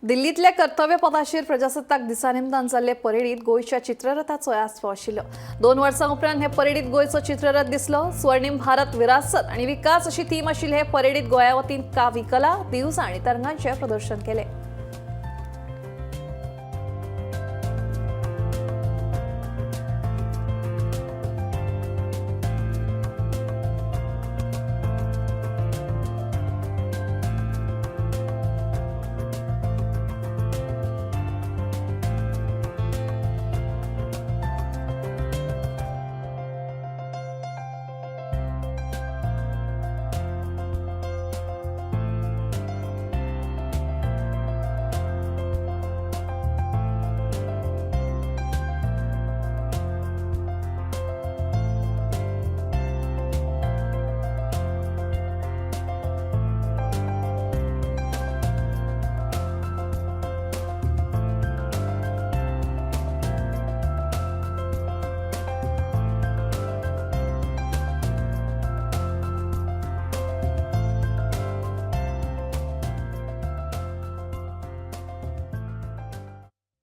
दिल्लीतल्या कर्तव्य पथाचेर प्रजासत्ताक दिसा निमतान जाल्ले परेडीत गोयच्या चित्ररथाचो आस्पाव आशिल्लो। 2 वर्सां उपरांत हे परेडीत गोयचो चित्ररथ दिसलो। स्वर्णिम भारत विरासत आणि विकास अशी थीम आशिल्ले हे परेडीत गोंया वतीन कावी कला, दिवजां आणि तरंगांचे प्रदर्शन केले।